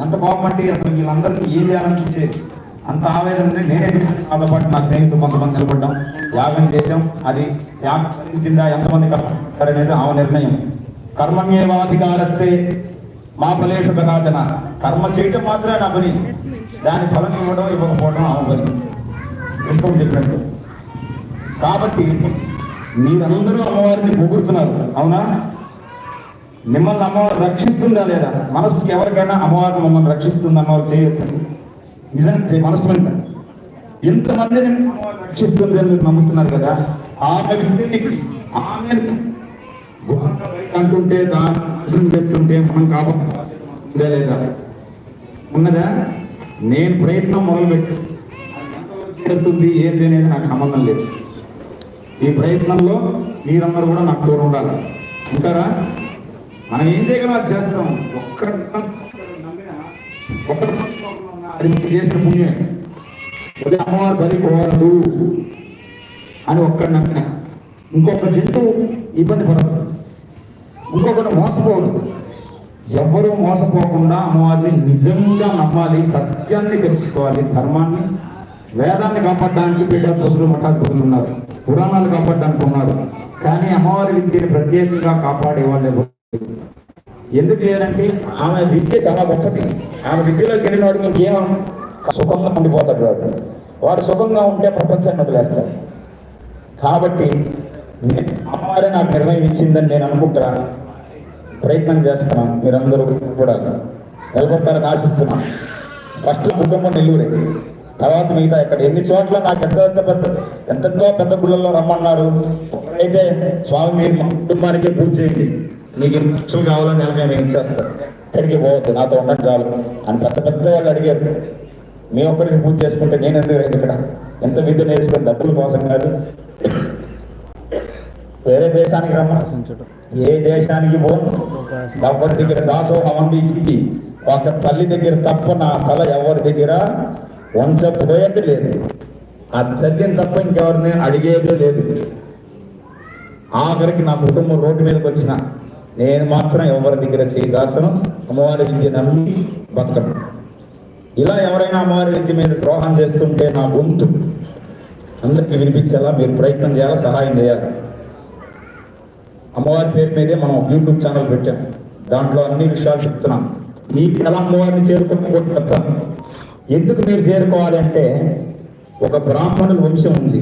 ఎంత కోపమంటే అసలు వీళ్ళందరికీ ఏం చేయాలనిపించేది, అంత ఆవేదన ఉంది. నేనే చూసాను, నాతో పాటు నా స్నేహితులు కొంతమంది నిలబడ్డాం, యాగం చేసాం. అది యాగం ఫలించిందా, ఎంతమంది కర్మనేది ఆమె నిర్ణయం. కర్మణ్యేవాధికారస్తే మా ఫలేషు కదాచన. కర్మ చేయటం మాత్రమే నా పని, దాని ఫలం ఇవ్వడం ఇవ్వకపోవడం ఆమె పని. కృష్ణుడు చెప్పినట్టు. కాబట్టి మీరందరూ అమ్మవారిని పొగుడుతున్నారు, అవునా? మిమ్మల్ని అమ్మవారు రక్షిస్తుందా లేదా? మనసుకి ఎవరికైనా అమ్మవారు మమ్మల్ని రక్షిస్తుంది అమ్మవారు చేయొచ్చు, నిజంగా మనసు వెంట ఎంతమందిని అమ్మవారు రక్షిస్తుంది అని మీరు నమ్ముతున్నారు కదా. ఆమె ఆమె అంటుంటే దాన్ని నాశనం చేస్తుంటే మనం కాపాడుతుందా లేదా? ఉన్నదా? నేను ప్రయత్నం మొదలుపెడుతుంది ఏంటి అనేది నాకు సంబంధం లేదు. ఈ ప్రయత్నంలో మీరందరూ కూడా నాకు తోడు ఉండాలి. ఉంటారా? మనం ఏం చేయగలం అది చేస్తాం. అది చేసిన పుణ్యమే. ఉదయం అమ్మవారు బలి కోరదు అని ఒక్కడు నమ్మిన, ఇంకొక జంతువు ఇబ్బంది పడదు, ఇంకొకటి మోసపోదు. ఎవరు మోసపోకుండా అమ్మవారిని నిజంగా నమ్మాలి, సత్యాన్ని తెలుసుకోవాలి, ధర్మాన్ని, వేదాన్ని కాపాడడానికి పీఠాధిపతులు మఠాధిపతులు ఉన్నారు, పురాణాలు కాపాడడానికి ఉన్నారు. కానీ అమ్మవారి విద్యని ప్రత్యేకంగా కాపాడే వాళ్ళే. ఎందుకు లేదంటే ఆమె విద్య చాలా గొప్పది. ఆమె విద్యలోకి వెళ్ళిన వాడికి ఇంకేమో సుఖంగా ఉండిపోతాడు. వాడు సుఖంగా ఉంటే ప్రపంచాన్ని వదిలేస్తాడు. కాబట్టి అమ్మవారే నాకు నిర్ణయం ఇచ్చిందని నేను అనుకుంటున్నాను, ప్రయత్నం చేస్తున్నాను. మీరందరూ కూడా నిలబడతారని ఆశిస్తున్నాను. ఫస్ట్ కుటుంబం నెల్లూరే, తర్వాత మిగతా ఎక్కడ ఎన్ని చోట్ల నాకు ఎంతెంతో పెద్ద గుళ్ళల్లో రమ్మన్నారు. ఒకరైతే స్వామి మీరు మా కుటుంబానికే పూజ చేయండి, మీకు ఎన్ని లక్షలు కావాలని నెలగా నేను ఇచ్చేస్తాను, ఎక్కడికి పోవద్దు, నాతో ఉండడం చాలు అని పెద్ద పెద్ద వాళ్ళు అడిగారు. మీ ఒక్కరికి పూజ చేసుకుంటే నేను ఎందుకు ఇక్కడ ఎంత విద్య నేర్చుకుని డబ్బుల కోసం కాదు. వేరే దేశానికి రమ్మని, ఏ దేశానికి పోను, ఎవరి దగ్గర దాసోహం అందించి ఒక తల్లి దగ్గర తప్ప నా తల ఎవరి దగ్గర వంచపోయేది లేదు. ఆ తల్లిని తప్ప ఇంకెవరిని అడిగేదే లేదు. ఆఖరికి నా కుటుంబం రోడ్డు మీదకి వచ్చిన నేను మాత్రం ఎవరి దగ్గర చేయి దాసను, అమ్మవారి విద్య నమ్మి బతకను. ఇలా ఎవరైనా అమ్మవారి విద్య మీద ద్రోహం చేస్తుంటే నా గొంతు అందరికీ వినిపించేలా మీరు ప్రయత్నం చేయాలి, సహాయం చేయాలి. అమ్మవారి పేరు మీదే మనం యూట్యూబ్ ఛానల్ పెట్టాం, దాంట్లో అన్ని విషయాలు చెప్తున్నాం. మీకు ఎలా అమ్మవారిని చేరుకోకపోతే చెప్తాను. ఎందుకు మీరు చేరుకోవాలి అంటే, ఒక బ్రాహ్మణుల వంశం ఉంది,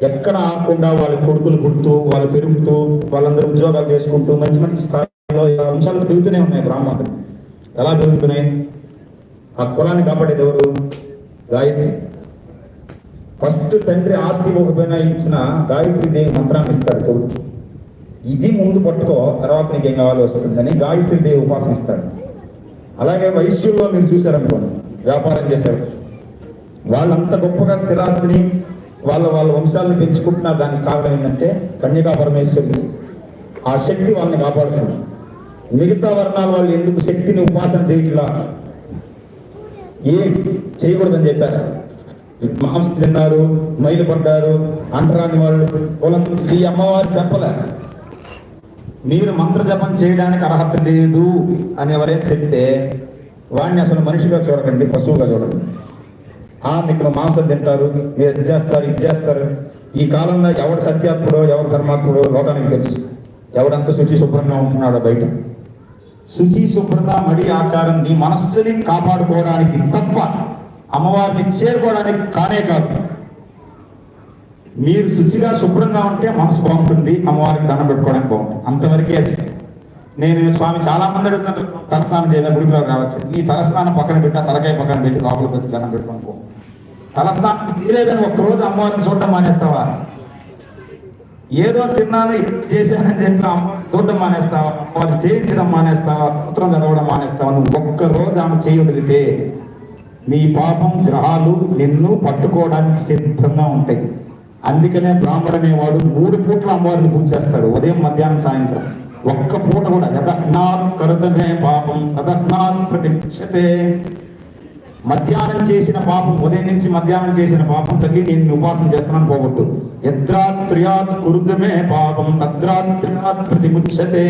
ఎక్కడ ఆకుండా వాళ్ళ కొడుకులు పుడుతూ వాళ్ళు పెరుగుతూ వాళ్ళందరూ ఉద్యోగాలు చేసుకుంటూ మంచి మంచి స్థాయిలో వంశాలు పెరుగుతూనే ఉన్నాయి. బ్రాహ్మణులు ఎలా పెరుగుతున్నాయి? ఆ కులాన్ని కాపాడేది ఎవరు? గాయత్రి. ఫస్ట్ తండ్రి ఆస్తి ఇవ్వకపోయినా ఇచ్చిన గాయత్రి దేవి మంత్రాన్ని ఇస్తాడు కొడుకు. ఇది ముందు పట్టుకో, తర్వాత నీకేం కావాలో వస్తుందని గాయత్రి దేవి ఉపాసన ఇస్తాడు. అలాగే వైశ్యుల్లో మీరు చూశారనుకోండి, వ్యాపారం చేశారు, వాళ్ళంత గొప్పగా స్థిరాస్తిని వాళ్ళ వంశాలను పెంచుకుంటున్న దానికి కారణం ఏంటంటే కన్యకా పరమేశ్వరి. ఆ శక్తి వాళ్ళని కాపాడుతుంది. మిగతా వర్ణాల వాళ్ళు ఎందుకు శక్తిని ఉపాసన చేయట్లా, ఏం చేయకూడదని చెప్పారు. మాంసం తిన్నారు, మైలు పడ్డారు, అంటరాని వాళ్ళు కులం. ఈ అమ్మవారు చెప్పలే మీరు మంత్ర జపం చేయడానికి అర్హత లేదు అని ఎవరైనా చెప్తే వాడిని అసలు మనిషిగా చూడకండి, పశువుగా చూడండి. ఇక్కడ మాంసం తింటారు, మీరు ఇది చేస్తారు, ఇది చేస్తారు. ఈ కాలంలో ఎవడు సత్యాత్ముడో ఎవడు ధర్మాత్ముడో లోకానికి తెలుసు. ఎవడంత శుచి శుభ్రంగా ఉంటున్నాడో బయట. శుచి శుభ్రత మడి ఆచారం నీ మనస్సుని కాపాడుకోవడానికి తప్ప అమ్మవారిని చేరుకోవడానికి కానే కాదు. మీరు శుచిగా శుభ్రంగా ఉంటే మనసు బాగుంటుంది, అమ్మవారికి దండం పెట్టుకోవడానికి బాగుంటుంది, అంతవరకే అది. నేను స్వామి చాలా మంది అడుగుతుంటారు, తలస్నానం చేయలే గుడిలో రావచ్చు. ఈ తలస్నానం పక్కన పెట్టా, తలకాయ పక్కన పెట్టి లోపలికి వచ్చి దండం పెట్టుకోనుకో. తలస్నానం చేయలేదని ఒక్కరోజు అమ్మవారిని చూడడం మానేస్తావా? ఏదో తిన్నాను చేశానని చెప్పి అమ్మవారిని చూడడం మానేస్తావా? అమ్మవారిని చేయించడం మానేస్తావా? సూత్రం చదవడం మానేస్తావా? నువ్వు ఒక్కరోజు ఆమె చేయగలిగితే నీ పాపం గ్రహాలు నిన్ను పట్టుకోవడానికి సిద్ధంగా ఉంటాయి. అందుకనే బ్రాహ్మడు అనేవాడు 3 పూట్ల అమ్మవారిని పూజ చేస్తాడు, ఉదయం మధ్యాహ్నం సాయంత్రం. ఒక్క పూట కూడా యదహ్నాత్ కరుతమే పాపం సదహ్నాత్ ప్రతిక్షతే. మధ్యాహ్నం చేసిన పాపం, ఉదయం నుంచి మధ్యాహ్నం చేసిన పాపం తగ్గి నేను ఉపాసన చేస్తున్నాను పోగొట్టు. యద్రాత్ ప్రియాత్ కురుతమే పాపం తద్రాత్ ప్రియాత్ ప్రతిముచ్యతే.